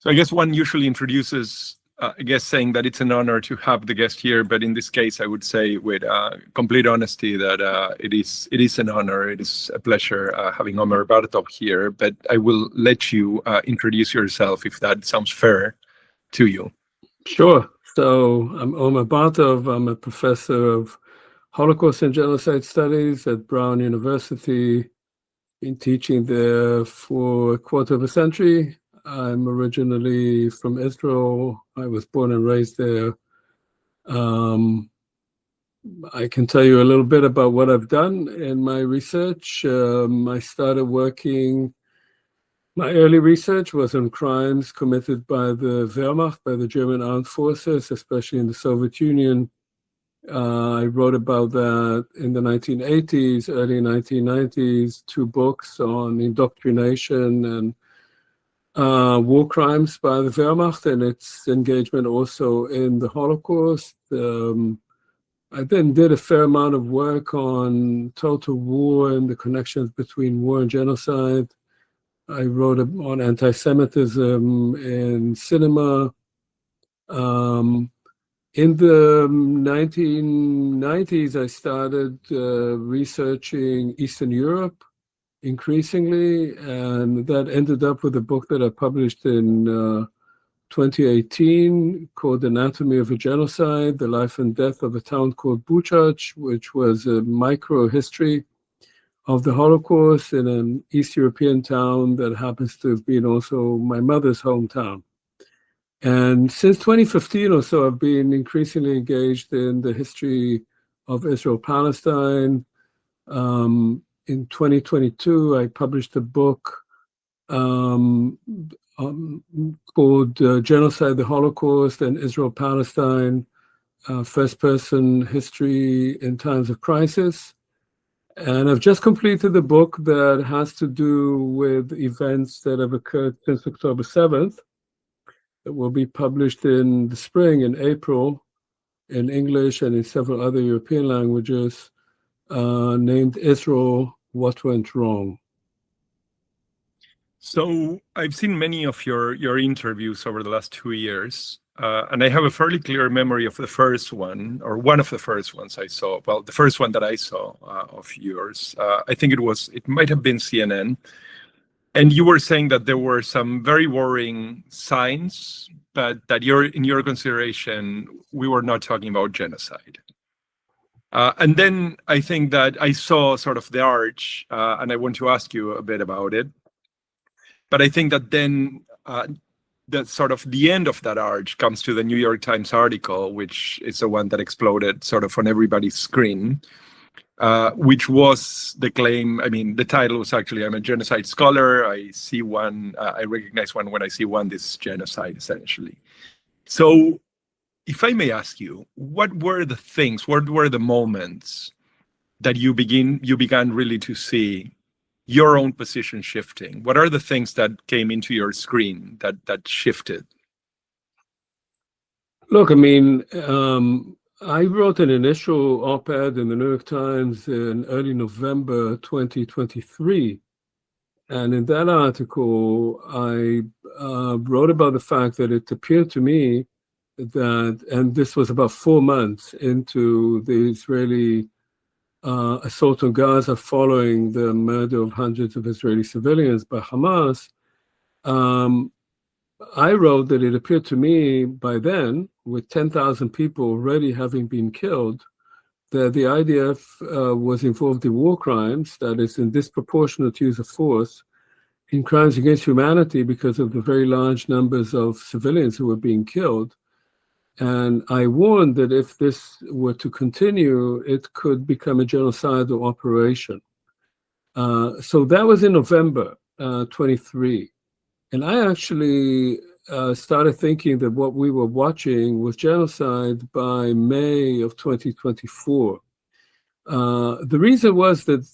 So I guess one usually introduces a guest saying that it's an honor to have the guest here, but in this case, I would say with complete honesty that it is an honor. It is a pleasure having Omer Bartov here, but I will let you introduce yourself if that sounds fair to you. Sure. So I'm Omer Bartov. I'm a professor of Holocaust and Genocide Studies at Brown University. Been teaching there for a quarter of a century. I'm originally from Israel. I was born and raised there. I can tell you a little bit about what I've done in my research. I started working, my early research was on crimes committed by the Wehrmacht, by the German armed forces, especially in the Soviet Union. I wrote about that in the 1980s, early 1990s, 2 books on indoctrination and war crimes by the Wehrmacht and its engagement also in the Holocaust. I then did a fair amount of work on total war and the connections between war and genocide. I wrote on anti-Semitism in cinema. In the 1990s, I started researching Eastern Europe increasingly, and that ended up with a book that I published in 2018 called Anatomy of a Genocide, The Life and Death of a Town Called Buchach, which was a micro-history of the Holocaust in an East European town that happens to have been also my mother's hometown. And since 2015 or so, I've been increasingly engaged in the history of Israel-Palestine. In 2022, I published a book called Genocide, the Holocaust, and Israel-Palestine, First-Person History in Times of Crisis. And I've just completed the book that has to do with events that have occurred since October 7th. It will be published in the spring, in April, in English and in several other European languages, named Israel, What Went Wrong. So I've seen many of your interviews over the last 2 years, and I have a fairly clear memory of the first one, or one of the first ones I saw. Well, the first one that I saw of yours. I think it might have been CNN. And you were saying that there were some very worrying signs, but that in your consideration, we were not talking about genocide. And then I think that I saw sort of the arch, and I want to ask you a bit about it. But I think that then that sort of the end of that arch comes to the New York Times article, which is the one that exploded sort of on everybody's screen. Which was the claim. I mean, the title was actually, I'm a genocide scholar. I see one, I recognize one when I see one, this is genocide, essentially. So if I may ask you, what were the things, what were the moments that you began really to see your own position shifting? What are the things that came into your screen that shifted? Look, I mean, I wrote an initial op-ed in the New York Times in early November 2023. And in that article, I wrote about the fact that it appeared to me that, and this was about 4 months into the Israeli assault on Gaza following the murder of hundreds of Israeli civilians by Hamas, I wrote that it appeared to me by then, with 10,000 people already having been killed, that the IDF was involved in war crimes, that is, in disproportionate use of force, in crimes against humanity because of the very large numbers of civilians who were being killed. And I warned that if this were to continue, it could become a genocidal operation. So that was in November 23. And I actually started thinking that what we were watching was genocide by May of 2024. The reason was that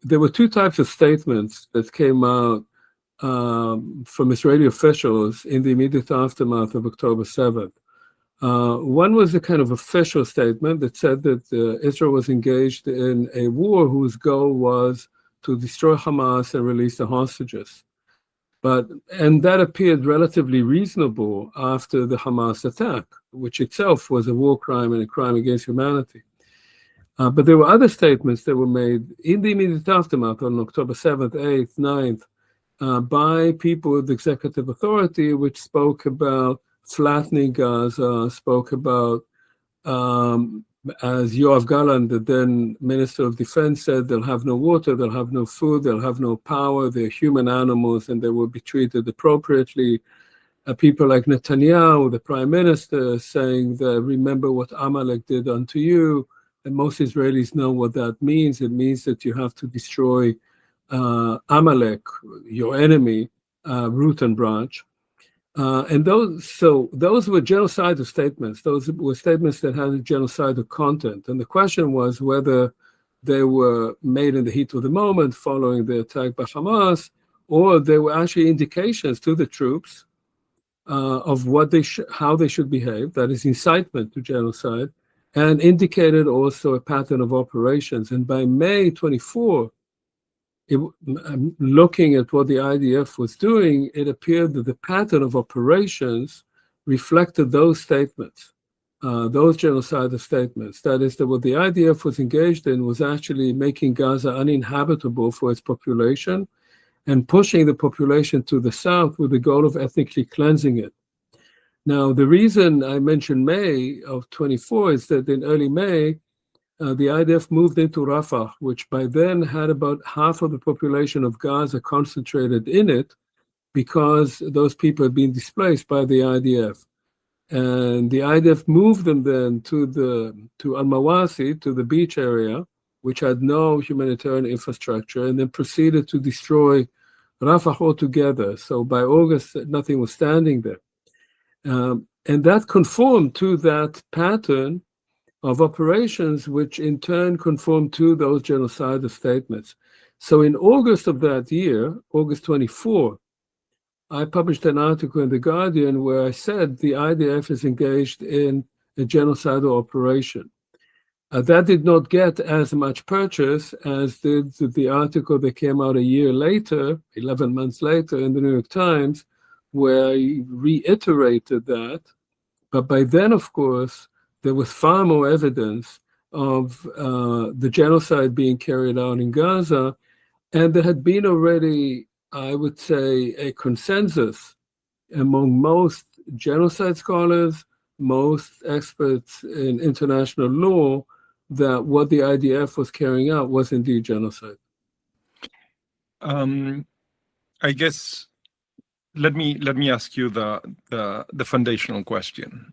there were 2 types of statements that came out from Israeli officials in the immediate aftermath of October 7th. One was a kind of official statement that said that Israel was engaged in a war whose goal was to destroy Hamas and release the hostages. And that appeared relatively reasonable after the Hamas attack, which itself was a war crime and a crime against humanity. But there were other statements that were made in the immediate aftermath on October 7th, 8th, 9th, by people with executive authority, which spoke about flattening Gaza, spoke about, as Yoav Gallant, the then Minister of Defense, said, they'll have no water, they'll have no food, they'll have no power, they're human animals, and they will be treated appropriately. People like Netanyahu, the Prime Minister, saying that remember what Amalek did unto you. And most Israelis know what that means. It means that you have to destroy Amalek, your enemy, root and branch. And those were genocidal statements. Those were statements that had a genocidal content. And the question was whether they were made in the heat of the moment following the attack by Hamas, or they were actually indications to the troops of what how they should behave, that is incitement to genocide, and indicated also a pattern of operations. And by May 24, looking at what the IDF was doing, it appeared that the pattern of operations reflected those statements, those genocidal statements. That is, that what the IDF was engaged in was actually making Gaza uninhabitable for its population and pushing the population to the south with the goal of ethnically cleansing it. Now, the reason I mentioned May of 24 is that in early May, the IDF moved into Rafah, which by then had about half of the population of Gaza concentrated in it because those people had been displaced by the IDF. And the IDF moved them then to Al-Mawasi, to the beach area, which had no humanitarian infrastructure, and then proceeded to destroy Rafah altogether. So by August, nothing was standing there. And that conformed to that pattern of operations, which in turn conformed to those genocidal statements. So in August of that year, August 24, I published an article in The Guardian where I said the IDF is engaged in a genocidal operation. That did not get as much purchase as did the article that came out a year later, 11 months later, in the New York Times, where I reiterated that. But by then, of course, there was far more evidence of the genocide being carried out in Gaza. And there had been already, I would say, a consensus among most genocide scholars, most experts in international law, that what the IDF was carrying out was indeed genocide. I guess let me ask you the foundational question.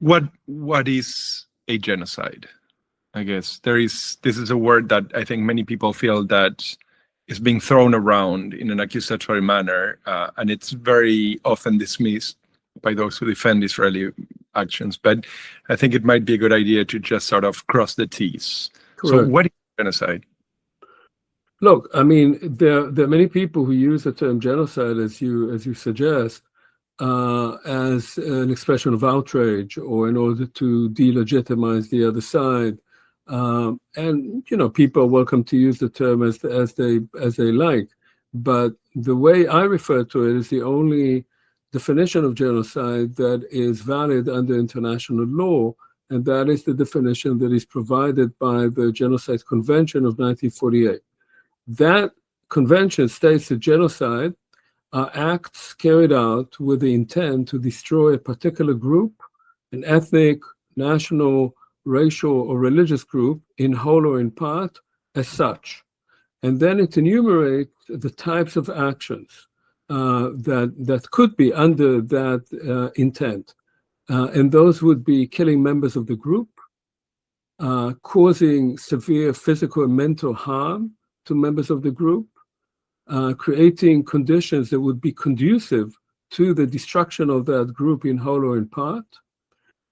What is a genocide? I guess this is a word that I think many people feel that is being thrown around in an accusatory manner, and it's very often dismissed by those who defend Israeli actions. But I think it might be a good idea to just sort of cross the T's. Correct. So what is genocide? Look, I mean, there are many people who use the term genocide, as you suggest, as an expression of outrage or in order to delegitimize the other side. And people are welcome to use the term as they like. But the way I refer to it is the only definition of genocide that is valid under international law, and that is the definition that is provided by the Genocide Convention of 1948. That convention states that genocide are acts carried out with the intent to destroy a particular group, an ethnic, national, racial, or religious group, in whole or in part, as such. And then it enumerates the types of actions that could be under that intent. And those would be killing members of the group, causing severe physical and mental harm to members of the group, creating conditions that would be conducive to the destruction of that group in whole or in part,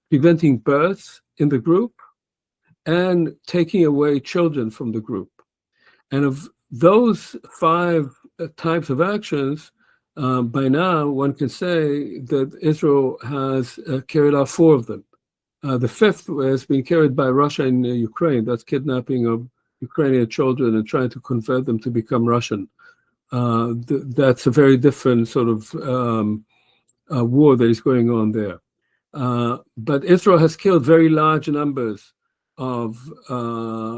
preventing births in the group, and taking away children from the group. And of those 5 types of actions, by now one can say that Israel has carried out 4 of them. The 5th has been carried by Russia in Ukraine. That's kidnapping of Ukrainian children and trying to convert them to become Russian. that's a very different sort of war that is going on there. But Israel has killed very large numbers of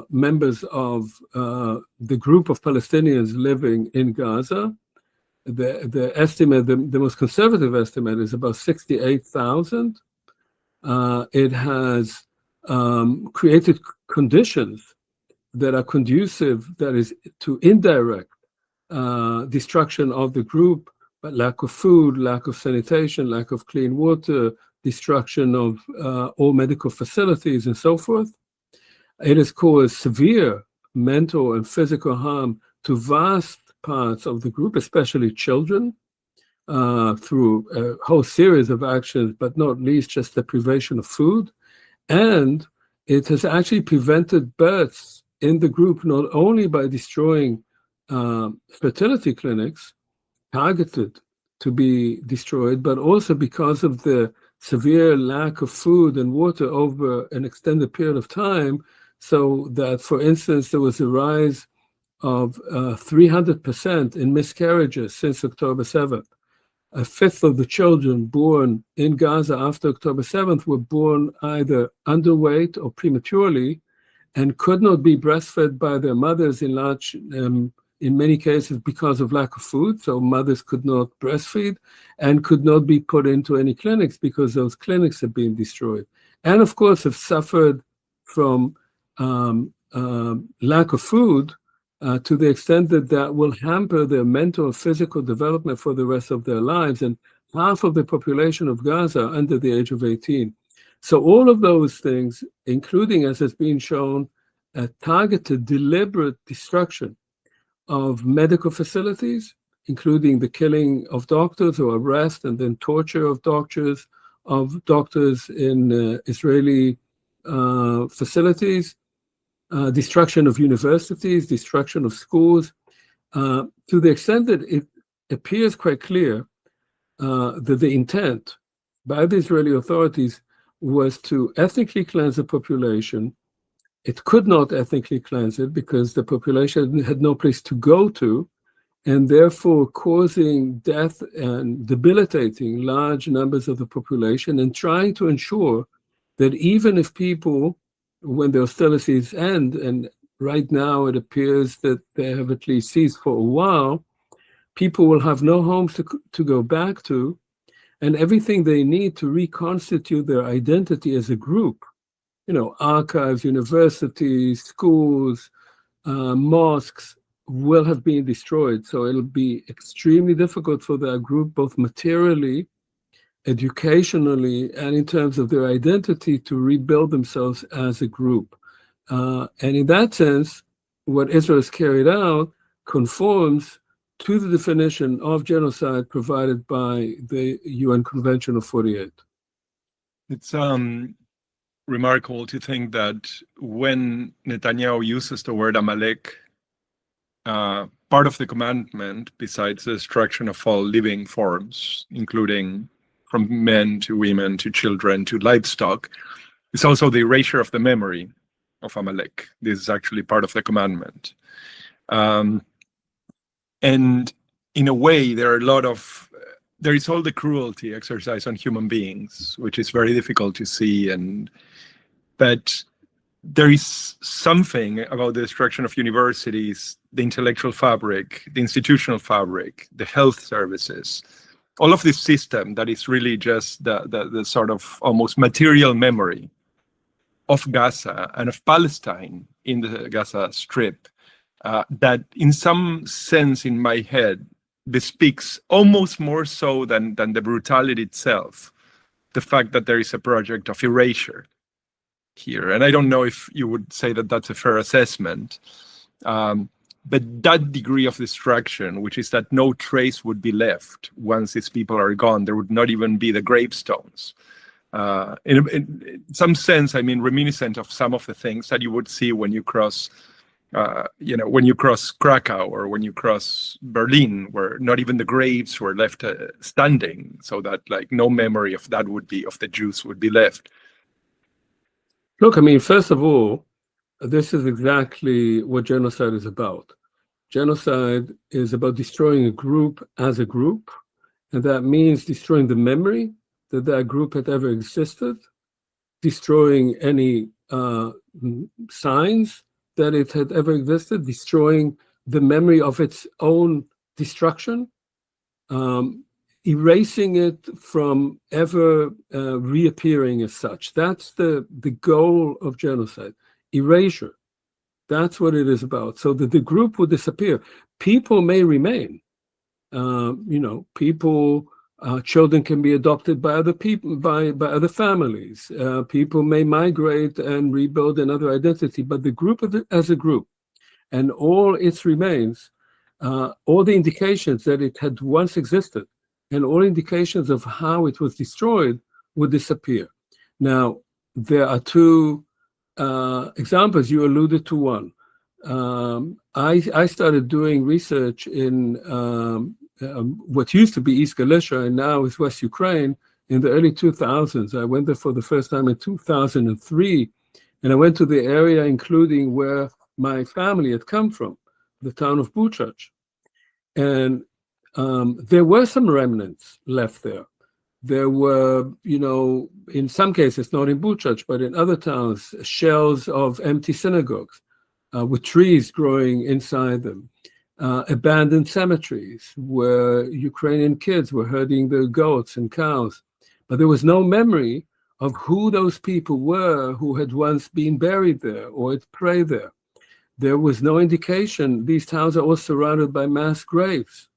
members of the group of Palestinians living in Gaza. The estimate, the most conservative estimate, is about 68,000. It has created conditions that are conducive, that is, to indirect destruction of the group, but lack of food, lack of sanitation, lack of clean water, destruction of all medical facilities, and so forth. It has caused severe mental and physical harm to vast parts of the group, especially children, through a whole series of actions, but not least just the privation of food. And it has actually prevented births in the group, not only by destroying fertility clinics targeted to be destroyed, but also because of the severe lack of food and water over an extended period of time. So that, for instance, there was a rise of 300% in miscarriages since October 7th. A fifth of the children born in Gaza after October 7th were born either underweight or prematurely and could not be breastfed by their mothers in many cases because of lack of food. So mothers could not breastfeed and could not be put into any clinics because those clinics have been destroyed. And of course have suffered from lack of food to the extent that that will hamper their mental and physical development for the rest of their lives. And half of the population of Gaza are under the age of 18. So all of those things, including, as has been shown, a targeted, deliberate destruction of medical facilities, including the killing of doctors or arrest and then torture of doctors in Israeli facilities, destruction of universities, destruction of schools, to the extent that it appears quite clear that the intent by the Israeli authorities was to ethnically cleanse the population. It could not ethnically cleanse it because the population had no place to go to, and therefore causing death and debilitating large numbers of the population, and trying to ensure that even if people, when the hostilities end, and right now it appears that they have at least ceased for a while, people will have no homes to go back to, and everything they need to reconstitute their identity as a group, archives, universities, schools, mosques, will have been destroyed. So it'll be extremely difficult for that group, both materially, educationally, and in terms of their identity, to rebuild themselves as a group. And in that sense, what Israel has carried out conforms to the definition of genocide provided by the UN Convention of 48. It's remarkable to think that when Netanyahu uses the word Amalek, part of the commandment, besides the destruction of all living forms, including from men to women to children to livestock, is also the erasure of the memory of Amalek. This is actually part of the commandment. And in a way, there is all the cruelty exercised on human beings, which is very difficult to see. But there is something about the destruction of universities, the intellectual fabric, the institutional fabric, the health services, all of this system that is really just the sort of almost material memory of Gaza and of Palestine in the Gaza Strip, that in some sense in my head bespeaks almost more so than the brutality itself, the fact that there is a project of erasure here. And I don't know if you would say that that's a fair assessment, but that degree of destruction, which is that no trace would be left once these people are gone, there would not even be the gravestones. In some sense, I mean, reminiscent of some of the things that you would see when you cross when you cross Krakow or when you cross Berlin, where not even the graves were left standing, so that like no memory of that would be, of the Jews would be left. Look, I mean, first of all, this is exactly what genocide is about. Genocide is about destroying a group as a group, and that means destroying the memory that that group had ever existed, destroying any signs that it had ever existed, destroying the memory of its own destruction, erasing it from ever reappearing as such. That's the goal of genocide, erasure. That's what it is about. So that the group will disappear. People may remain. People, children can be adopted by other people, by other families. People may migrate and rebuild another identity, but the group as a group and all its remains, all the indications that it had once existed and all indications of how it was destroyed would disappear. Now, there are two examples. You alluded to one. I started doing research in what used to be East Galicia and now is West Ukraine in the early 2000s. I went there for the first time in 2003, and I went to the area including where my family had come from, the town of Buchach. And there were some remnants left there. There were, in some cases, not in Buchach, but in other towns, shells of empty synagogues with trees growing inside them. Abandoned cemeteries where Ukrainian kids were herding their goats and cows. But there was no memory of who those people were who had once been buried there or had prayed there. There was no indication. These towns are all surrounded by mass graves.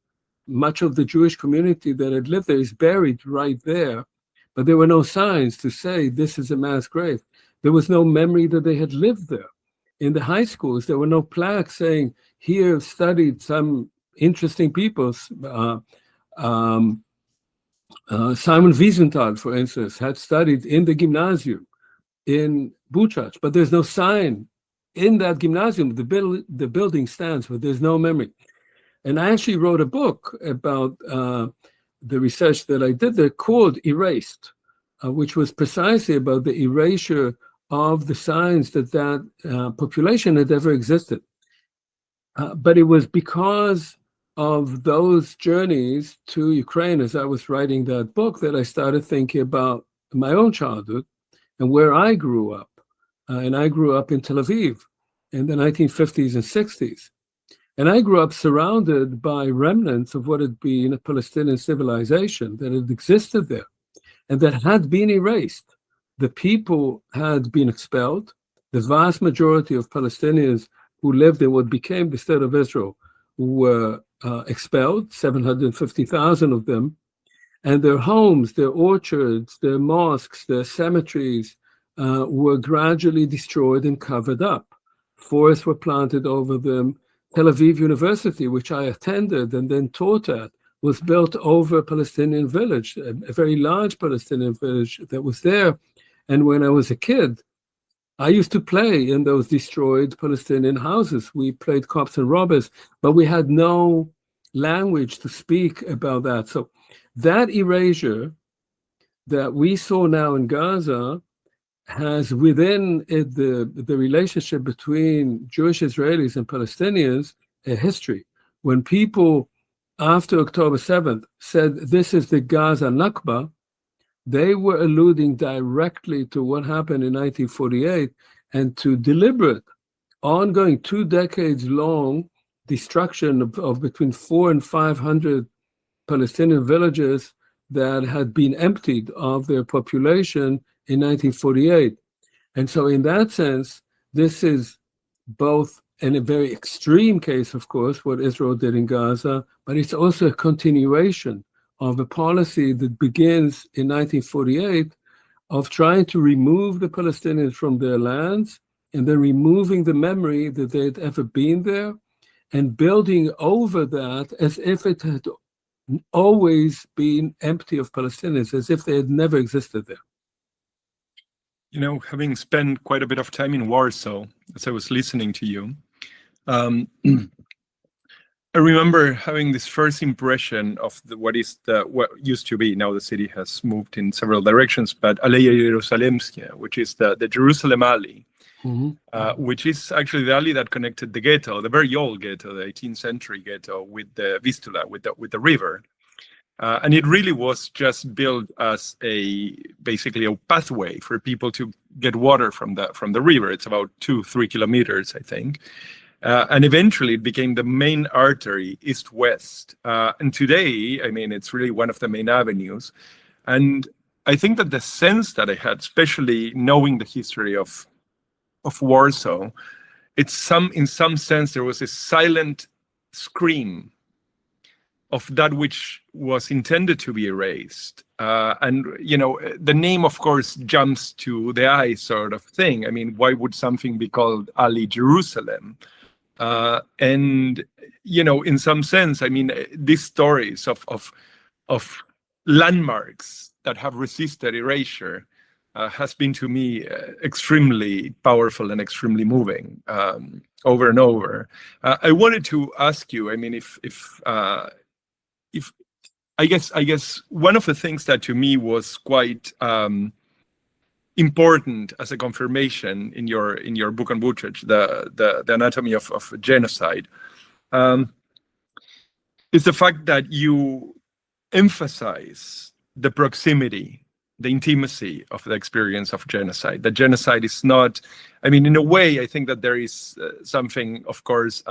Much of the Jewish community that had lived there is buried right there, but there were no signs to say this is a mass grave. There was no memory that they had lived there. In the high schools, there were no plaques saying, here studied some interesting people. Simon Wiesenthal, for instance, had studied in the gymnasium in Buchach, but there's no sign in that gymnasium. The building stands, but there's no memory. And I actually wrote a book about the research that I did there called Erased, which was precisely about the erasure of the signs that population had ever existed. But it was because of those journeys to Ukraine as I was writing that book that I started thinking about my own childhood and where I grew up. And I grew up in Tel Aviv in the 1950s and 60s. And I grew up surrounded by remnants of what had been a Palestinian civilization that had existed there and that had been erased. The people had been expelled. The vast majority of Palestinians who lived in what became the state of Israel were expelled, 750,000 of them. And their homes, their orchards, their mosques, their cemeteries were gradually destroyed and covered up. Forests were planted over them. Tel Aviv University, which I attended and then taught at, was built over a Palestinian village, a very large Palestinian village that was there. And when I was a kid, I used to play in those destroyed Palestinian houses. We played cops and robbers, but we had no language to speak about that. So that erasure that we saw now in Gaza has within it the relationship between Jewish Israelis and Palestinians a history. When people after October 7th said this is the Gaza Nakba, they were alluding directly to what happened in 1948 and to deliberate, ongoing 2 decades long destruction of between 400 and 500 Palestinian villages that had been emptied of their population in 1948. And so in that sense, this is both in a very extreme case, of course, what Israel did in Gaza, but it's also a continuation of a policy that begins in 1948 of trying to remove the Palestinians from their lands and then removing the memory that they had ever been there and building over that as if it had always been empty of Palestinians, as if they had never existed there. You know, having spent quite a bit of time in Warsaw, as I was listening to you, I remember having this first impression of what used to be, now the city has moved in several directions, but Aleja Jerusalemskia, which is the Jerusalem Alley, which is actually the alley that connected the ghetto, the very old ghetto, the 18th century ghetto, with the Vistula, with the river. And it really was just built as basically a pathway for people to get water from the river. It's about 2-3 kilometers, I think. And eventually it became the main artery east-west. And today, I mean, it's really one of the main avenues. And I think that the sense that I had, especially knowing the history of Warsaw, in some sense, there was a silent scream of that which was intended to be erased. And, you know, the name, of course, jumps to the eye sort of thing. I mean, why would something be called Ali Jerusalem? And, you know, in some sense, I mean, these stories of landmarks that have resisted erasure has been, to me, extremely powerful and extremely moving over and over. I wanted to ask you, I mean, if I guess one of the things that to me was quite important as a confirmation in your book on Buttigieg, the anatomy of genocide, is the fact that you emphasize the proximity, the intimacy of the experience of genocide. That genocide is not, I mean, in a way, I think that there is something, of course,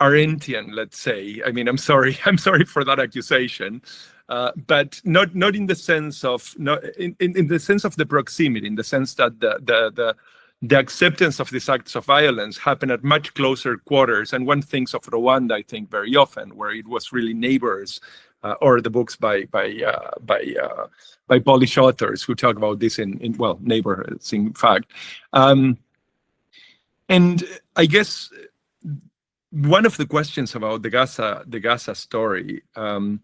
Arendtian, let's say. I mean, I'm sorry for that accusation, but not in the sense of in the sense of the proximity, in the sense that the acceptance of these acts of violence happen at much closer quarters. And one thinks of Rwanda, I think, very often, where it was really neighbors, or the books by Polish authors who talk about this in well, neighborhoods, in fact. And I guess one of the questions about the Gaza story and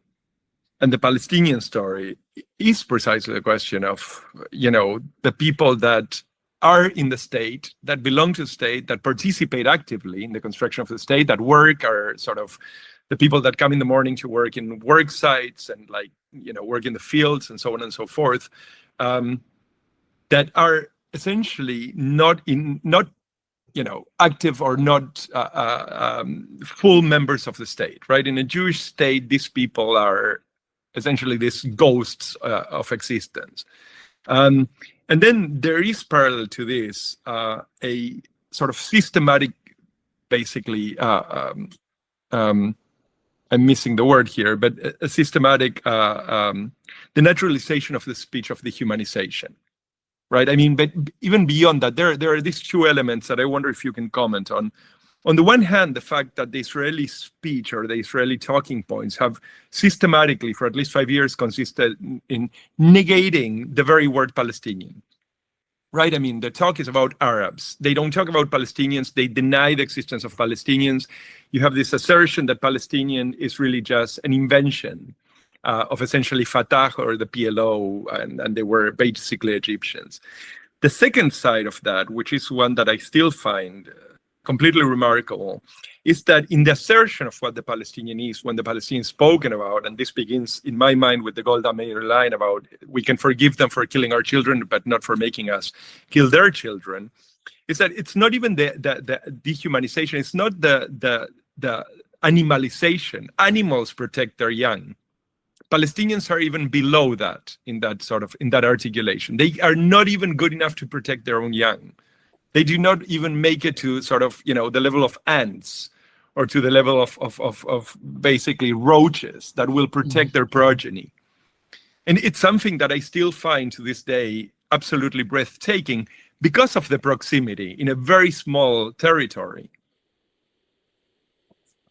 the Palestinian story is precisely the question of, you know, the people that are in the state, that belong to the state, that participate actively in the construction of the state, that work, are sort of the people that come in the morning to work in work sites and, like, you know, work in the fields and so on and so forth, that are essentially not you know, active or not full members of the state, right? In a Jewish state, these people are essentially these ghosts of existence. And then there is parallel to this a sort of systematic, basically, I'm missing the word here, but a systematic, the naturalization of the speech, of the humanization. Right. I mean, but even beyond that, there are these two elements that I wonder if you can comment on. On the one hand, the fact that the Israeli speech or the Israeli talking points have systematically, for at least 5 years, consisted in negating the very word Palestinian. Right. I mean, the talk is about Arabs. They don't talk about Palestinians. They deny the existence of Palestinians. You have this assertion that Palestinian is really just an invention of essentially Fatah or the PLO, and they were basically Egyptians. The second side of that, which is one that I still find completely remarkable, is that in the assertion of what the Palestinian is, when the Palestinian is spoken about, and this begins in my mind with the Golda Meir line about we can forgive them for killing our children, but not for making us kill their children, is that it's not even the dehumanization, it's not the animalization. Animals protect their young. Palestinians are even below that in that articulation. They are not even good enough to protect their own young. They do not even make it to sort of, you know, the level of ants or to the level of basically roaches that will protect their progeny. And it's something that I still find to this day absolutely breathtaking because of the proximity in a very small territory.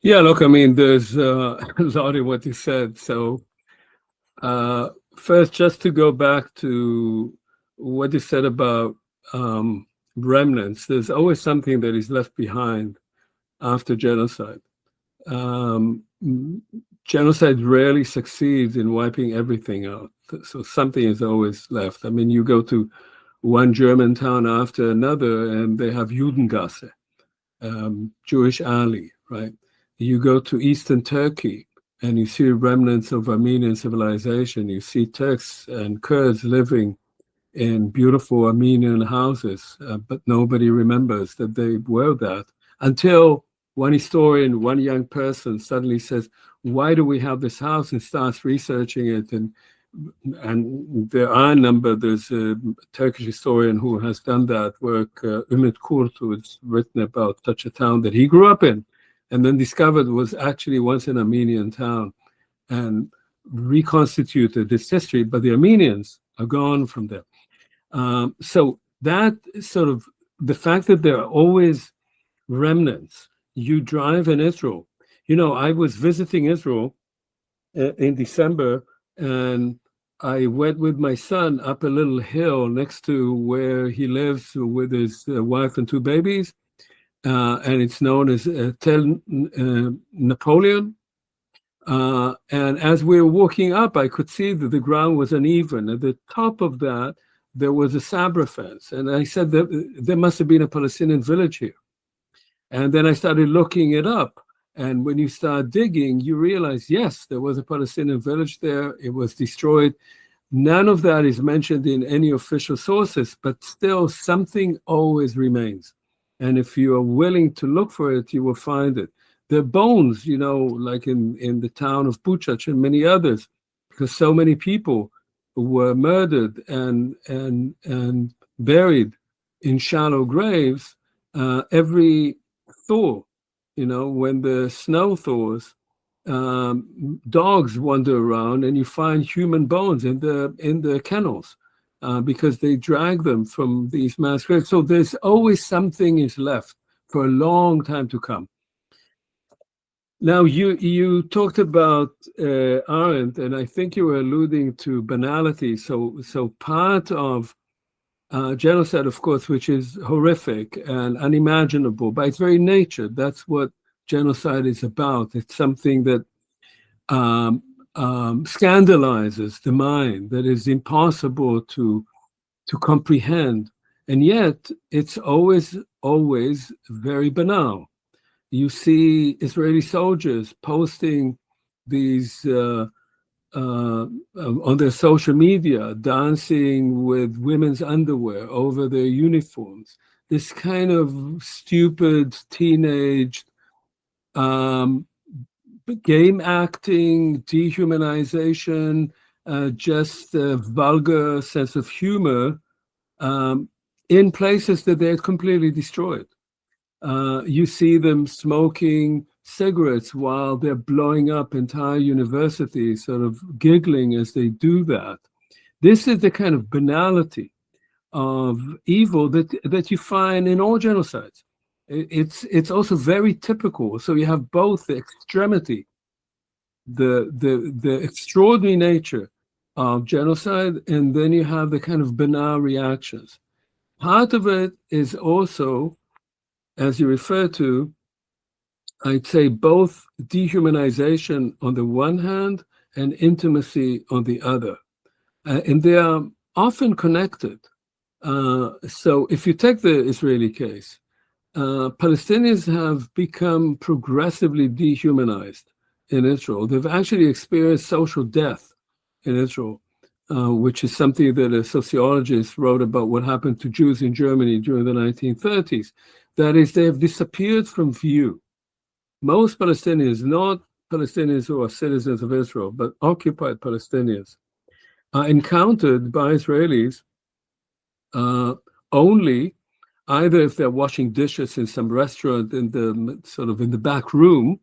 Yeah, look, I mean, there's a lot in what you said. So first, just to go back to what you said about remnants, there's always something that is left behind after genocide. Genocide rarely succeeds in wiping everything out. So something is always left. I mean, you go to one German town after another, and they have Judengasse, Jewish alley, right? You go to Eastern Turkey, and you see remnants of Armenian civilization. You see Turks and Kurds living in beautiful Armenian houses, but nobody remembers that they were that until one historian, one young person suddenly says, why do we have this house, and starts researching it. And there are a number, there's a Turkish historian who has done that work, Ümit Kurt, who has written about such a town that he grew up in and then discovered was actually once an Armenian town, and reconstituted its history, but the Armenians are gone from there. So that sort of, the fact that there are always remnants. You drive in Israel. I was visiting Israel in December, and I went with my son up a little hill next to where he lives with his wife and two babies, and it's known as Tel Napoleon. And as we were walking up, I could see that the ground was uneven. At the top of that, there was a Sabra fence. And I said that there must have been a Palestinian village here. And then I started looking it up. And when you start digging, you realize, yes, there was a Palestinian village there. It was destroyed. None of that is mentioned in any official sources, but still something always remains. And if you are willing to look for it, you will find it. The bones, like in the town of Buchach and many others, because so many people were murdered and buried in shallow graves. Every thaw, when the snow thaws, dogs wander around, and you find human bones in the kennels because they drag them from these mass graves. So there's always something is left for a long time to come. Now, you talked about Arendt, and I think you were alluding to banality. So part of genocide, of course, which is horrific and unimaginable by its very nature, that's what genocide is about. It's something that scandalizes the mind, that is impossible to comprehend, and yet it's always very banal. You see Israeli soldiers posting these on their social media, dancing with women's underwear over their uniforms. This kind of stupid teenage game acting, dehumanization, just a vulgar sense of humor in places that they had completely destroyed. You see them smoking cigarettes while they're blowing up entire universities, sort of giggling as they do that. This is the kind of banality of evil that you find in all genocides. It's also very typical. So you have both the extremity, the extraordinary nature of genocide, and then you have the kind of banal reactions. Part of it is also, as you refer to, I'd say both dehumanization on the one hand and intimacy on the other. And they are often connected. So if you take the Israeli case, Palestinians have become progressively dehumanized in Israel. They've actually experienced social death in Israel, which is something that a sociologist wrote about what happened to Jews in Germany during the 1930s. That is, they have disappeared from view. Most Palestinians, not Palestinians who are citizens of Israel, but occupied Palestinians, are encountered by Israelis only either if they're washing dishes in some restaurant in the back room,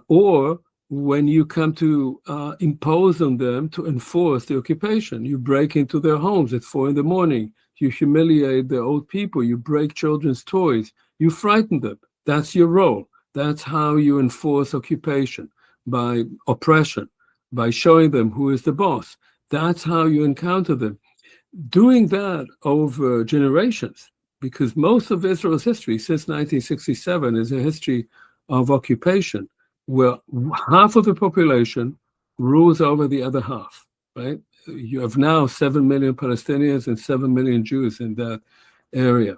or when you come to impose on them to enforce the occupation. You break into their homes at 4 a.m. You humiliate the old people. You break children's toys. You frighten them. That's your role. That's how you enforce occupation, by oppression, by showing them who is the boss. That's how you encounter them. Doing that over generations, because most of Israel's history since 1967 is a history of occupation, where half of the population rules over the other half, right? You have now 7 million Palestinians and 7 million Jews in that area.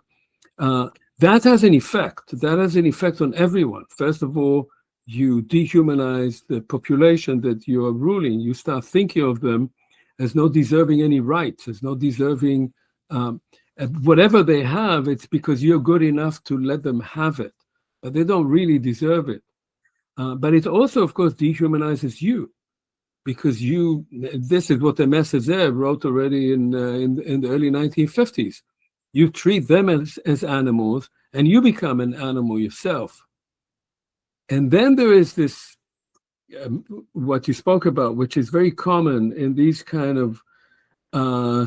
That has an effect. That has an effect on everyone. First of all, you dehumanize the population that you are ruling. You start thinking of them as not deserving any rights, as not deserving whatever they have. It's because you're good enough to let them have it, but they don't really deserve it. But it also, of course, dehumanizes you, because this is what the Messer wrote already in the early 1950s. You treat them as animals, and you become an animal yourself. And then there is this, what you spoke about, which is very common in these kind of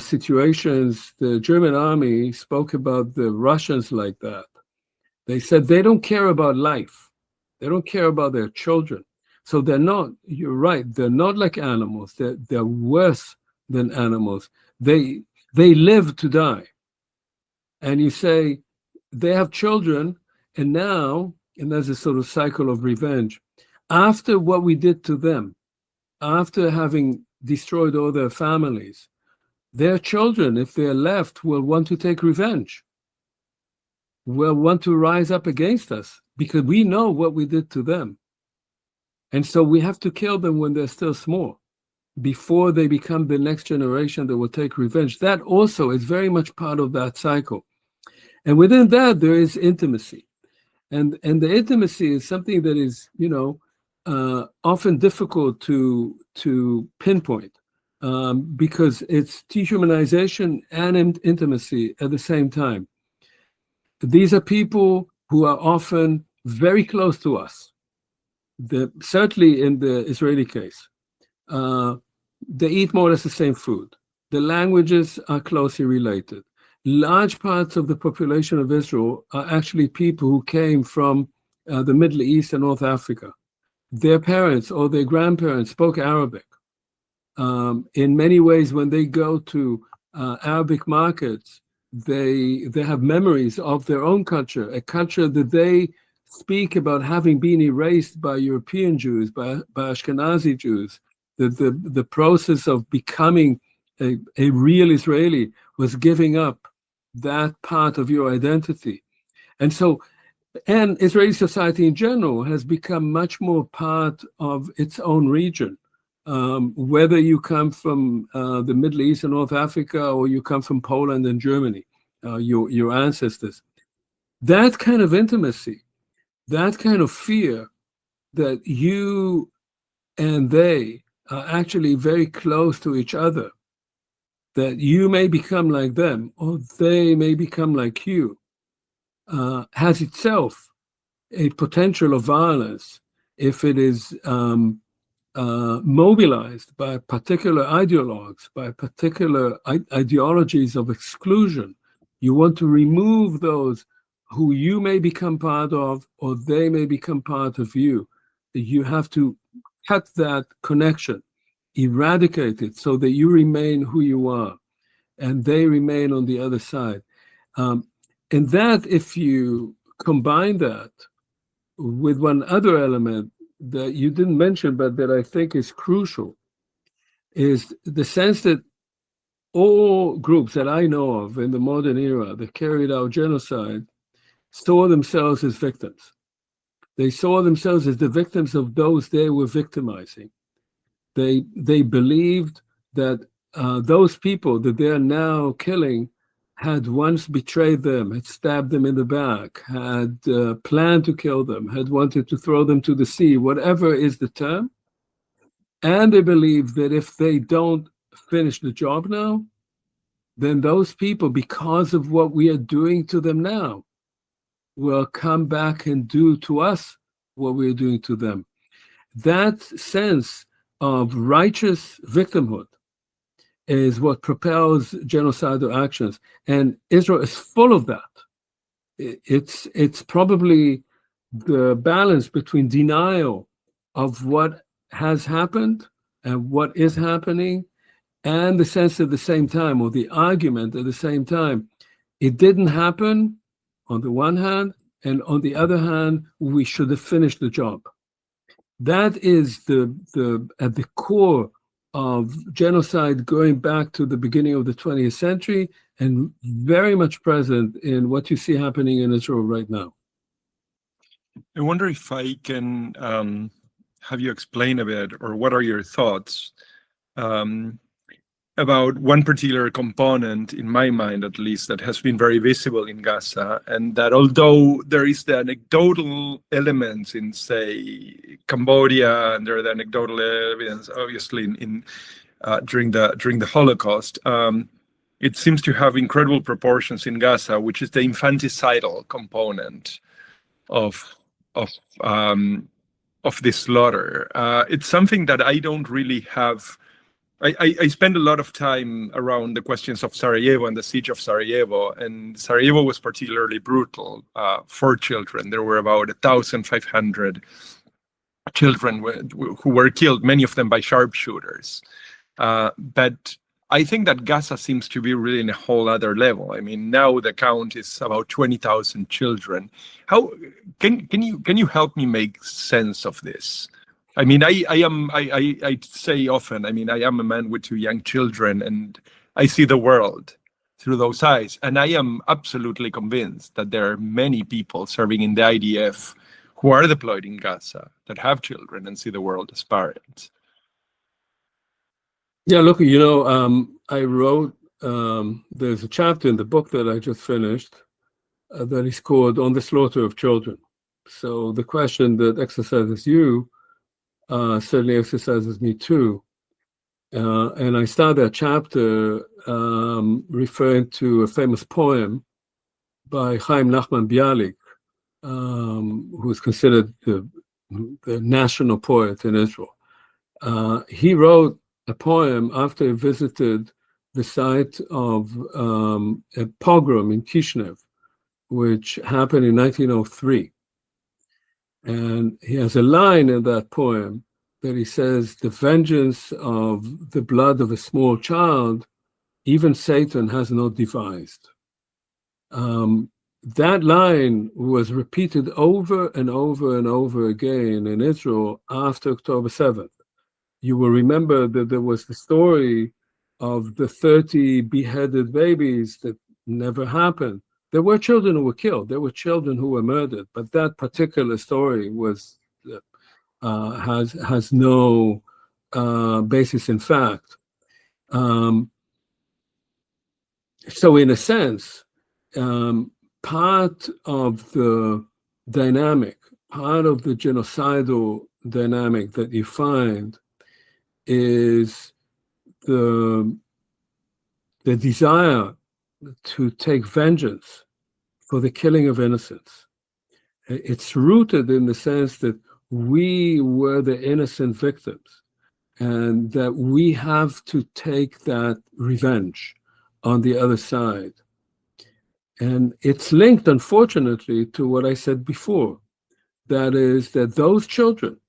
situations. The German army spoke about the Russians like that. They said they don't care about life. They don't care about their children. So they're not, you're right, they're not like animals. They're worse than animals. They live to die. And you say, they have children, and now, and there's a sort of cycle of revenge. After what we did to them, after having destroyed all their families, their children, if they're left, will want to take revenge, will want to rise up against us, because we know what we did to them. And so we have to kill them when they're still small, before they become the next generation that will take revenge. That also is very much part of that cycle. And within that, there is intimacy. And the intimacy is something that is, often difficult to pinpoint, because it's dehumanization and intimacy at the same time. These are people who are often very close to us. Certainly in the Israeli case, they eat more or less the same food. The languages are closely related. Large parts of the population of Israel are actually people who came from the Middle East and North Africa. Their parents or their grandparents spoke Arabic. In many ways, when they go to Arabic markets, they have memories of their own culture, a culture that they speak about having been erased by European Jews, by Ashkenazi Jews. The process of becoming a real Israeli was giving up that part of your identity. And so, and Israeli society in general has become much more part of its own region. Whether you come from the Middle East and North Africa, or you come from Poland and Germany, your ancestors, that kind of intimacy, that kind of fear that you and they are actually very close to each other, that you may become like them or they may become like you, has itself a potential of violence if it is mobilized by particular ideologues, by particular ideologies of exclusion. You want to remove those who you may become part of, or they may become part of you. You have to cut that connection, eradicate it, so that you remain who you are, and they remain on the other side. And that, if you combine that with one other element that you didn't mention, but that I think is crucial, is the sense that all groups that I know of in the modern era that carried out genocide saw themselves as victims. They saw themselves as the victims of those they were victimizing. They believed that those people that they're now killing had once betrayed them, had stabbed them in the back, had planned to kill them, had wanted to throw them to the sea, whatever is the term. And they believe that if they don't finish the job now, then those people, because of what we are doing to them now, will come back and do to us what we're doing to them. That sense of righteous victimhood is what propels genocidal actions. And Israel is full of that. It's probably the balance between denial of what has happened and what is happening, and the sense at the same time, or the argument at the same time, it didn't happen on the one hand, and on the other hand, we should have finished the job. That is at the core of genocide going back to the beginning of the 20th century, and very much present in what you see happening in Israel right now. I wonder if I can have you explain a bit, or what are your thoughts about one particular component, in my mind at least, that has been very visible in Gaza, and that although there is the anecdotal elements in, say, Cambodia, and there are the anecdotal evidence, obviously, during the Holocaust, it seems to have incredible proportions in Gaza, which is the infanticidal component of this slaughter. It's something that I don't really have. I spend a lot of time around the questions of Sarajevo and the siege of Sarajevo, and Sarajevo was particularly brutal for children. There were about 1,500 children who were killed, many of them by sharpshooters. But I think that Gaza seems to be really in a whole other level. I mean, now the count is about 20,000 children. How can you help me make sense of this? I mean, I say often, I mean, I am a man with 2 young children, and I see the world through those eyes. And I am absolutely convinced that there are many people serving in the IDF who are deployed in Gaza that have children and see the world as parents. Yeah, look, I wrote, there's a chapter in the book that I just finished that is called On the Slaughter of Children. So the question that exercises you certainly exercises me too. And I start that chapter referring to a famous poem by Chaim Nachman Bialik, who is considered the national poet in Israel. He wrote a poem after he visited the site of a pogrom in Kishinev, which happened in 1903. And he has a line in that poem that he says, "The vengeance of the blood of a small child, even Satan has not devised." That line was repeated over and over and over again in Israel after October 7th. You will remember that there was the story of the 30 beheaded babies that never happened. There were children who were killed. There were children who were murdered. But that particular story was has no basis in fact. So in a sense, part of the dynamic, part of the genocidal dynamic that you find is the desire to take vengeance for the killing of innocents. It's rooted in the sense that we were the innocent victims and that we have to take that revenge on the other side. And it's linked, unfortunately, to what I said before. That is that those children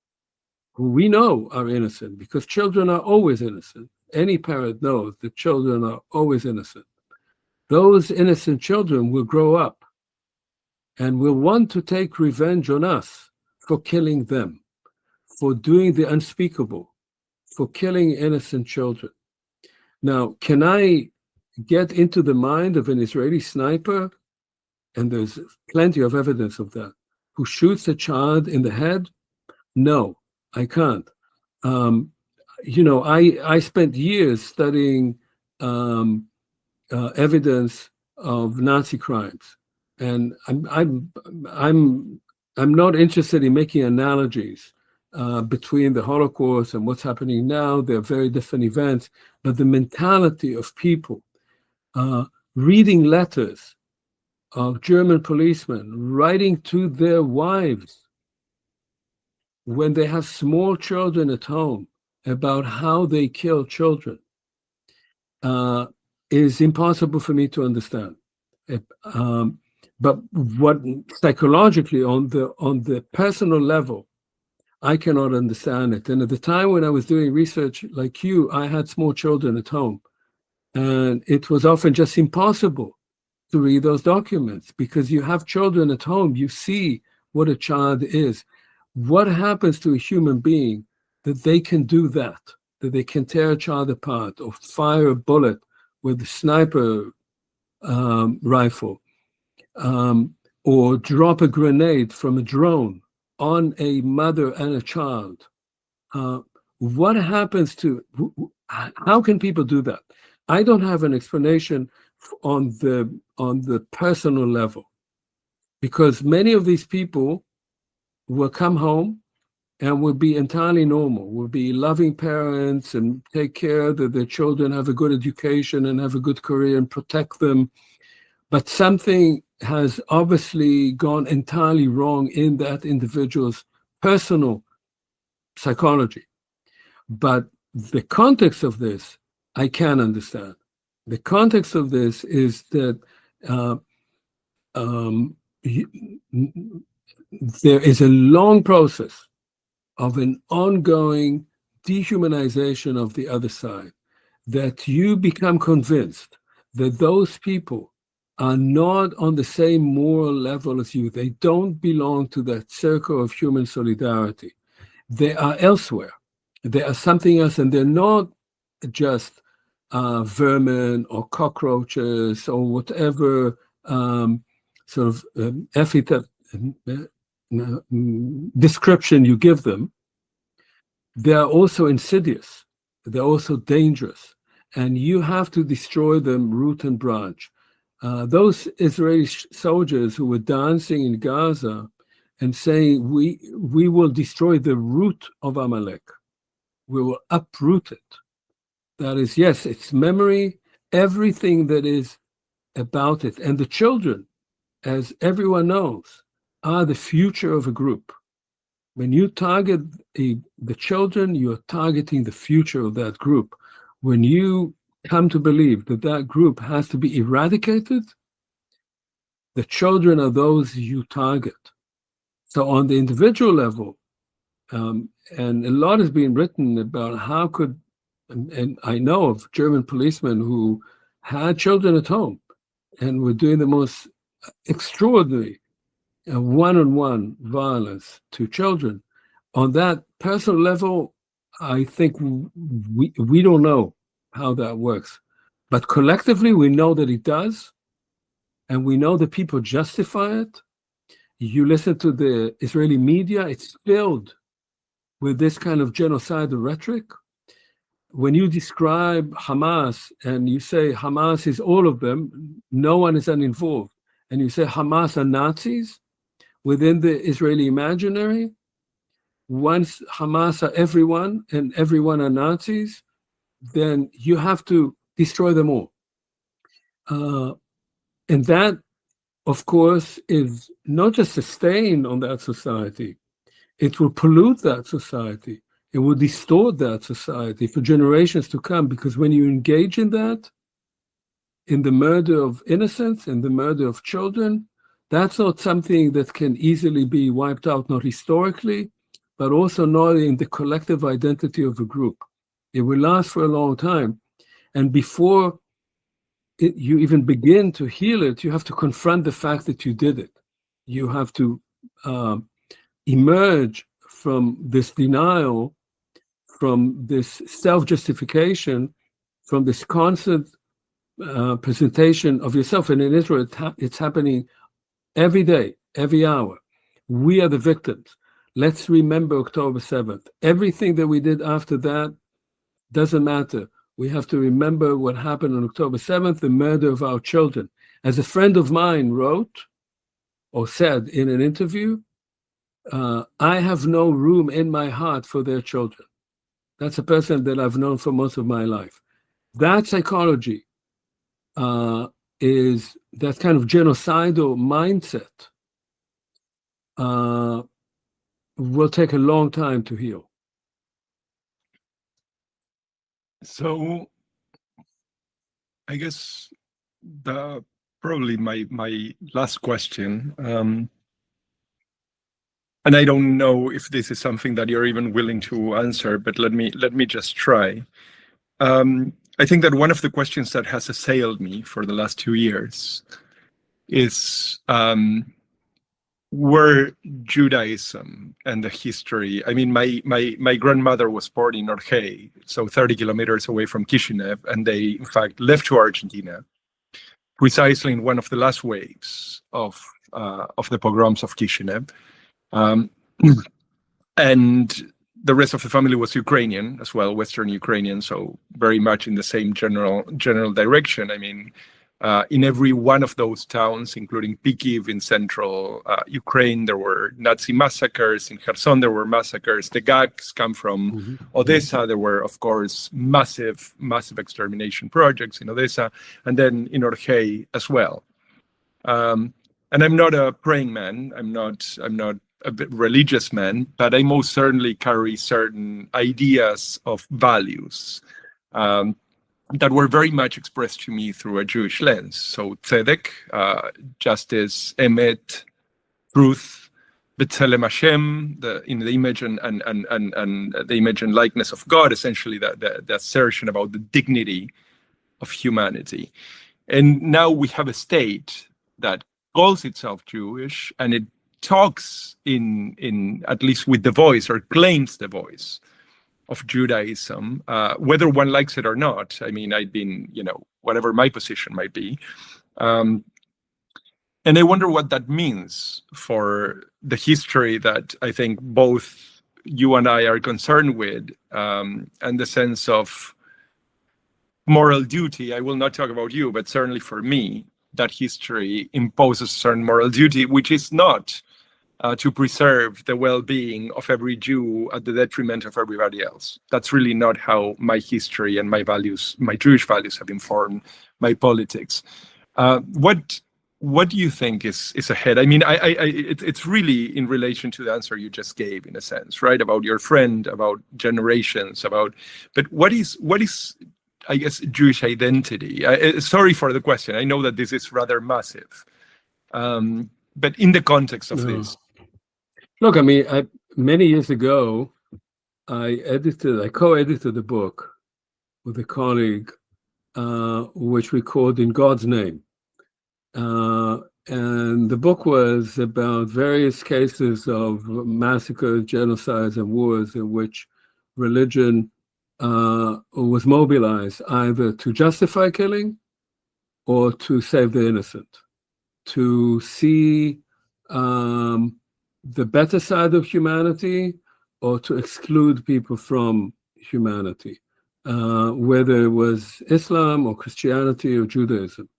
who we know are innocent, because children are always innocent. Any parent knows that children are always innocent. Those innocent children will grow up and will want to take revenge on us for killing them, for doing the unspeakable, for killing innocent children. Now, can I get into the mind of an Israeli sniper, and there's plenty of evidence of that, who shoots a child in the head? No, I can't. I spent years studying evidence of Nazi crimes, and I'm not interested in making analogies between the Holocaust and what's happening now. They're very different events, but the mentality of people reading letters of German policemen writing to their wives when they have small children at home about how they kill children is impossible for me to understand. But what psychologically, on the personal level, I cannot understand it. And at the time when I was doing research like you, I had small children at home. And it was often just impossible to read those documents because you have children at home. You see what a child is. What happens to a human being that they can do that they can tear a child apart or fire a bullet with a sniper rifle or drop a grenade from a drone on a mother and a child? What happens to, How can people do that? I don't have an explanation on the personal level, because many of these people will come home and will be entirely normal, will be loving parents and take care that their children have a good education and have a good career and protect them. But something has obviously gone entirely wrong in that individual's personal psychology. But the context of this, I can understand. The context of this is that there is a long process of an ongoing dehumanization of the other side, that you become convinced that those people are not on the same moral level as you. They don't belong to that circle of human solidarity. They are elsewhere. They are something else, and they're not just vermin or cockroaches or whatever sort of epithet description you give them. They are also insidious. They're also dangerous, and you have to destroy them root and branch. Those Israeli soldiers who were dancing in Gaza and saying, we will destroy the root of Amalek. We will uproot it. That is, yes, it's memory, everything that is about it. And the children, as everyone knows, are the future of a group. When you target the children, you're targeting the future of that group. When you come to believe that that group has to be eradicated, the children are those you target. So on the individual level, and a lot has been written about how could, and I know of German policemen who had children at home and were doing the most extraordinary one-on-one violence to children. On that personal level, I think we don't know how that works. But collectively, we know that it does, and we know that people justify it. You listen to the Israeli media, it's filled with this kind of genocidal rhetoric. When you describe Hamas and you say Hamas is all of them, no one is uninvolved, and you say Hamas are Nazis within the Israeli imaginary, once Hamas are everyone and everyone are Nazis, then you have to destroy them all. And that, of course, is not just a stain on that society. It will pollute that society. It will distort that society for generations to come, because when you engage in that, in the murder of innocents, in the murder of children, that's not something that can easily be wiped out, not historically, but also not in the collective identity of a group. It will last for a long time. And before you even begin to heal it, you have to confront the fact that you did it. You have to emerge from this denial, from this self-justification, from this constant presentation of yourself. And in Israel, it's happening every day, every hour. We are the victims. Let's remember October 7th. Everything that we did after that doesn't matter. We have to remember what happened on October 7th, the murder of our children. As a friend of mine wrote or said in an interview, I have no room in my heart for their children. That's a person that I've known for most of my life. That psychology is that kind of genocidal mindset will take a long time to heal. So I guess probably my last question, and I don't know if this is something that you're even willing to answer, but let me just try. I think that one of the questions that has assailed me for the last 2 years is where Judaism and the history. I mean, my grandmother was born in Urgente, so 30 kilometers away from Kishinev, and they in fact left to Argentina precisely in one of the last waves of the pogroms of Kishinev. And the rest of the family was Ukrainian as well, Western Ukrainian, so very much in the same general direction. I mean, in every one of those towns, including Pikiv in central Ukraine, there were Nazi massacres. In Kherson, there were massacres. The gags come from Odessa. There were, of course, massive extermination projects in Odessa, and then in Orhei as well. And I'm not a praying man. I'm not a bit religious man, but I most certainly carry certain ideas of values that were very much expressed to me through a Jewish lens. So tzedek, justice, emet, truth, b'tselem Hashem, in the image and the image and likeness of God, essentially the assertion about the dignity of humanity. And now we have a state that calls itself Jewish, and it talks in at least with the voice, or claims the voice of Judaism, whether one likes it or not. I mean, I've been, whatever my position might be. And I wonder what that means for the history that I think both you and I are concerned with, and the sense of moral duty. I will not talk about you, but certainly for me, that history imposes certain moral duty, which is not to preserve the well-being of every Jew at the detriment of everybody else. That's really not how my history and my values, my Jewish values, have informed my politics. What do you think is ahead? I mean, it's really in relation to the answer you just gave, in a sense, right? About your friend, about generations, but what is I guess, Jewish identity? Sorry for the question. I know that this is rather massive, but in the context of this. Look, I mean, many years ago, I co-edited a book with a colleague, which we called In God's Name. And the book was about various cases of massacres, genocides, and wars in which religion was mobilized either to justify killing or to save the innocent, to see the better side of humanity or to exclude people from humanity, whether it was Islam or Christianity or Judaism.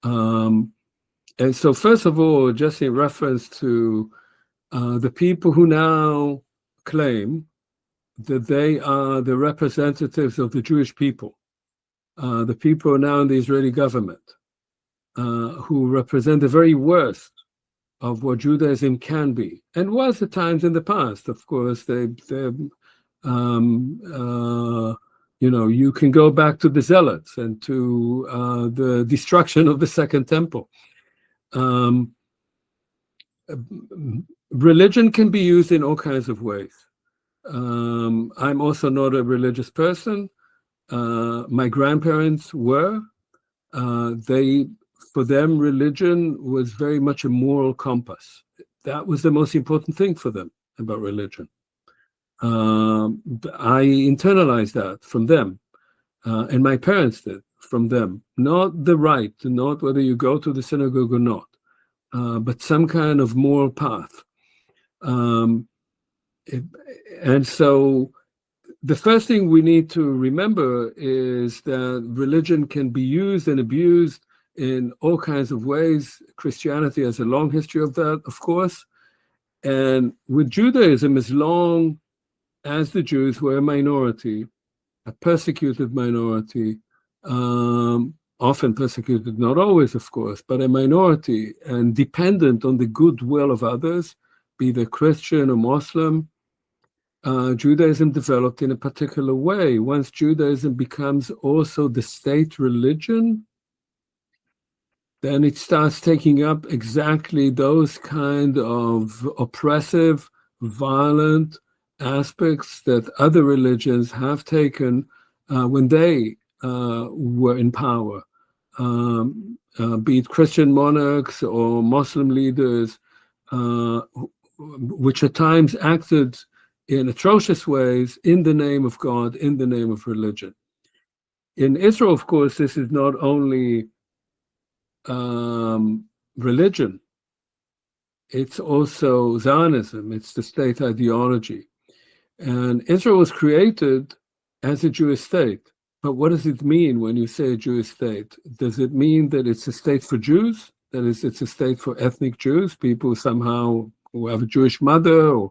And so first of all, just in reference to the people who now claim that they are the representatives of the Jewish people, the people now in the Israeli government, who represent the very worst of what Judaism can be, and was at times in the past. Of course, you can go back to the Zealots and to the destruction of the Second Temple. Religion can be used in all kinds of ways. I'm also not a religious person. My grandparents were. For them, religion was very much a moral compass. That was the most important thing for them about religion. I internalized that from them, and my parents did from them. Not the right, not whether you go to the synagogue or not, but some kind of moral path. And so the first thing we need to remember is that religion can be used and abused in all kinds of ways. Christianity has a long history of that, of course. And with Judaism, as long as the Jews were a minority, a persecuted minority, often persecuted, not always, of course, but a minority and dependent on the goodwill of others, be they Christian or Muslim, Judaism developed in a particular way. Once Judaism becomes also the state religion, then it starts taking up exactly those kind of oppressive, violent aspects that other religions have taken when they were in power, be it Christian monarchs or Muslim leaders, which at times acted in atrocious ways in the name of God, in the name of religion. In Israel, of course, this is not only religion, it's also Zionism, it's the state ideology. And Israel was created as a Jewish state. But what does it mean when you say a Jewish state? Does it mean that it's a state for Jews? That is, it's a state for ethnic Jews, people somehow who have a Jewish mother,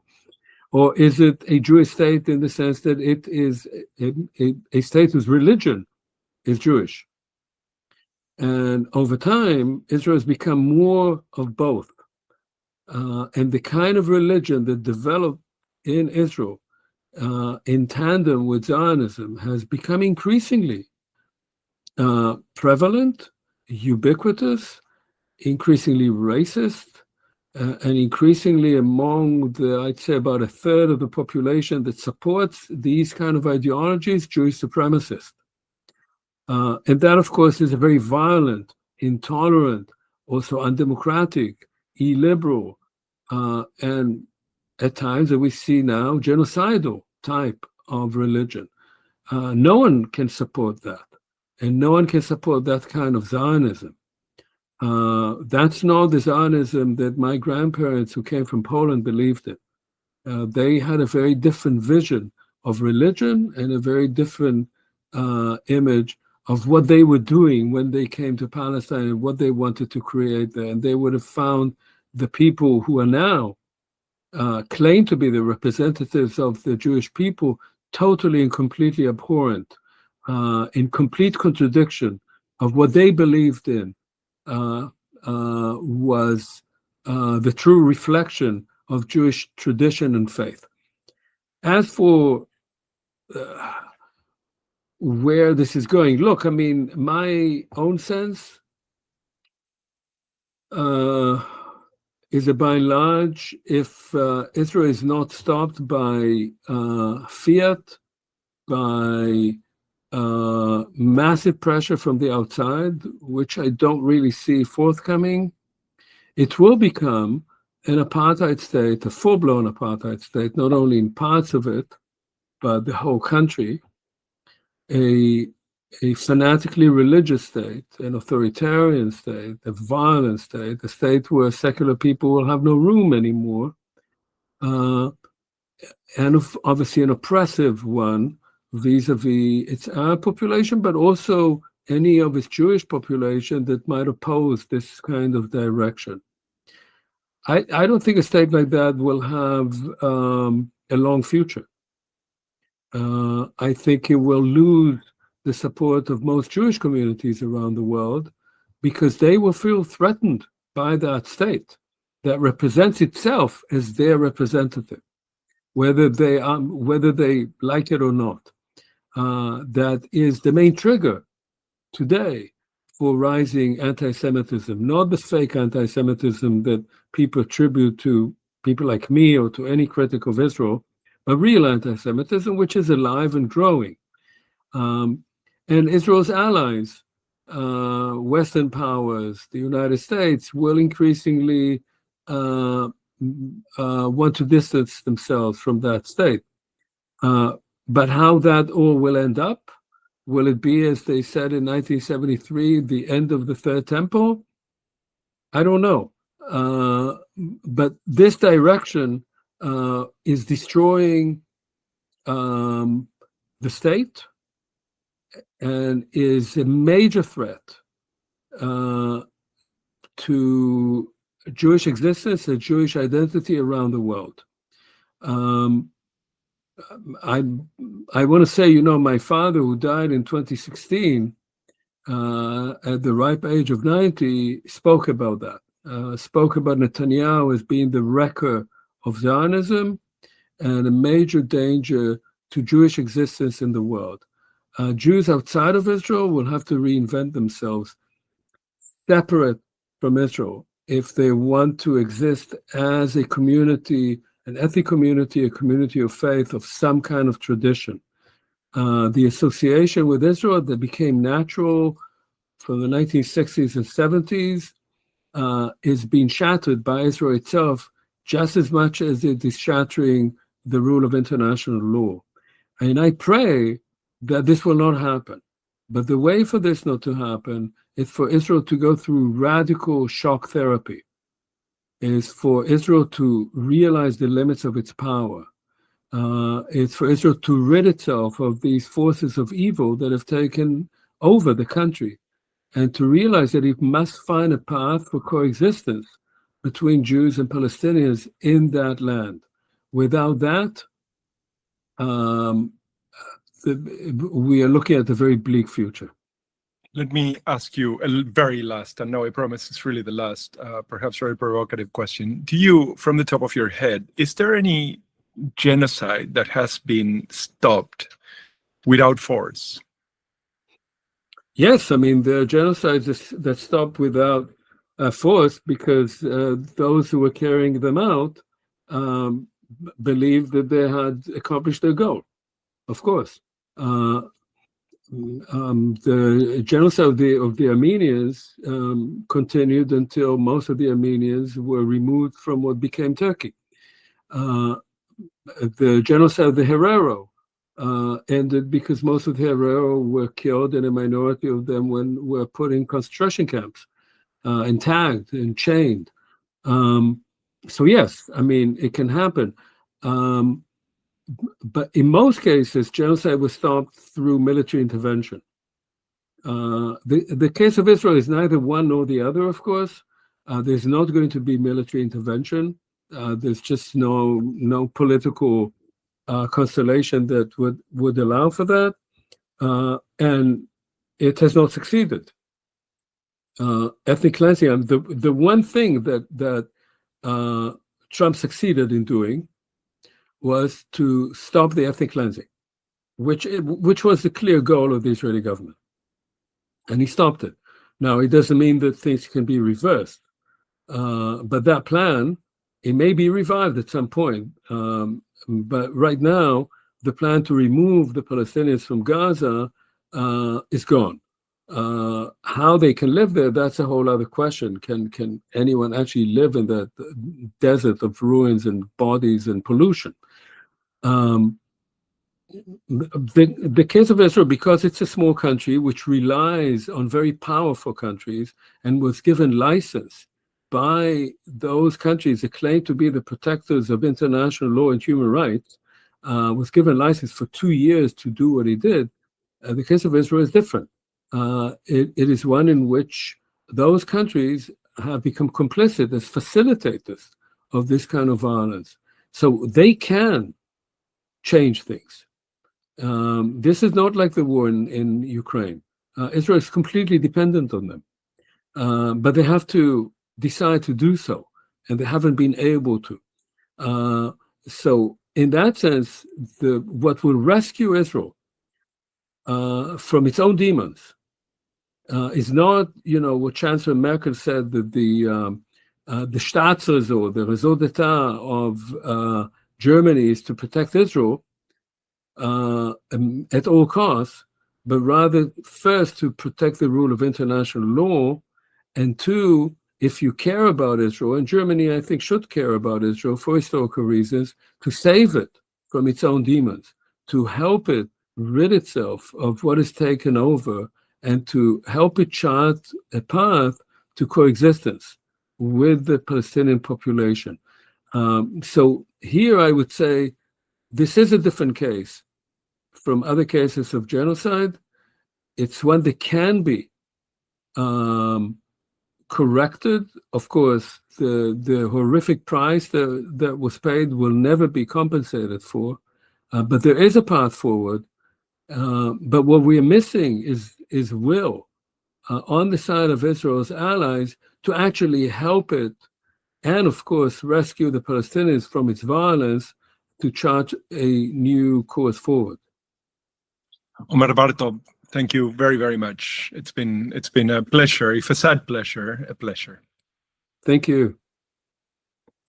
or is it a Jewish state in the sense that it is a state whose religion is Jewish? And over time, Israel has become more of both. And the kind of religion that developed in Israel in tandem with Zionism has become increasingly prevalent, ubiquitous, increasingly racist, and increasingly among the, I'd say about a third of the population that supports these kind of ideologies, Jewish supremacist. And that, of course, is a very violent, intolerant, also undemocratic, illiberal, and at times that we see now, genocidal type of religion. No one can support that. And no one can support that kind of Zionism. That's not the Zionism that my grandparents who came from Poland believed in. They had a very different vision of religion and a very different image of what they were doing when they came to Palestine and what they wanted to create there. And they would have found the people who are now claim to be the representatives of the Jewish people totally and completely abhorrent, in complete contradiction of what they believed in was the true reflection of Jewish tradition and faith. As for where this is going, look, I mean, my own sense is that by and large, if Israel is not stopped by fiat, by massive pressure from the outside, which I don't really see forthcoming, it will become an apartheid state, a full-blown apartheid state, not only in parts of it, but the whole country, a fanatically religious state, an authoritarian state, a violent state, a state where secular people will have no room anymore, and obviously an oppressive one vis-a-vis its Arab population, but also any of its Jewish population that might oppose this kind of direction. I don't think a state like that will have a long future. I think it will lose the support of most Jewish communities around the world because they will feel threatened by that state that represents itself as their representative, whether they like it or not. That is the main trigger today for rising anti-Semitism, not the fake anti-Semitism that people attribute to people like me or to any critic of Israel, but real anti-Semitism, which is alive and growing. And Israel's allies, Western powers, the United States, will increasingly want to distance themselves from that state. But how that all will end up, will it be, as they said in 1973, the end of the Third Temple? I don't know. But this direction is destroying the state and is a major threat to Jewish existence and Jewish identity around the world. I want to say, my father, who died in 2016 at the ripe age of 90, spoke about that, spoke about Netanyahu as being the wrecker of Zionism and a major danger to Jewish existence in the world. Jews outside of Israel will have to reinvent themselves separate from Israel if they want to exist as a community, an ethnic community, a community of faith, of some kind of tradition. The association with Israel that became natural from the 1960s and 70s is being shattered by Israel itself just as much as it is shattering the rule of international law. And I pray that this will not happen. But the way for this not to happen is for Israel to go through radical shock therapy, is for Israel to realize the limits of its power, It's for Israel to rid itself of these forces of evil that have taken over the country, and to realize that it must find a path for coexistence between Jews and Palestinians in that land. Without that, we are looking at a very bleak future. Let me ask you a very last, and no, I promise it's really the last, perhaps very provocative question. Do you, from the top of your head, is there any genocide that has been stopped without force? Yes, I mean, there are genocides that stopped without force because those who were carrying them out believed that they had accomplished their goal, of course. The genocide of the Armenians continued until most of the Armenians were removed from what became Turkey. The genocide of the Herero ended because most of the Herero were killed, and a minority of them were put in concentration camps and tagged and chained. So yes, I mean, it can happen. But in most cases, genocide was stopped through military intervention. The case of Israel is neither one nor the other, of course. There's not going to be military intervention. There's just no political constellation that would allow for that. And it has not succeeded. Ethnic cleansing, the one thing that Trump succeeded in doing was to stop the ethnic cleansing, which was the clear goal of the Israeli government. And he stopped it. Now, it doesn't mean that things can be reversed, but that plan, it may be revived at some point. But right now, the plan to remove the Palestinians from Gaza is gone. How they can live there, that's a whole other question. Can anyone actually live in that desert of ruins and bodies and pollution? The case of Israel, because it's a small country which relies on very powerful countries and was given license by those countries that claim to be the protectors of international law and human rights, was given license for 2 years to do what he did. The case of Israel is different. It is one in which those countries have become complicit as facilitators of this kind of violence. So they can change things. This is not like the war in Ukraine. Israel is completely dependent on them. But they have to decide to do so, and they haven't been able to. So in that sense, what will rescue Israel from its own demons is not, what Chancellor Merkel said, that the Staatsräson or the raison d'etat of Germany is to protect Israel at all costs, but rather first to protect the rule of international law, and two, if you care about Israel, and Germany, I think, should care about Israel for historical reasons, to save it from its own demons, to help it rid itself of what is taken over, and to help it chart a path to coexistence with the Palestinian population. So here I would say this is a different case from other cases of genocide. It's one that can be corrected. Of course, the horrific price that was paid will never be compensated for, but there is a path forward. But what we are missing is will on the side of Israel's allies to actually help it, and of course rescue the Palestinians from its violence, to chart a new course forward. Omer Bartov, thank you very, very much. It's been a pleasure, if a sad pleasure, a pleasure. Thank you.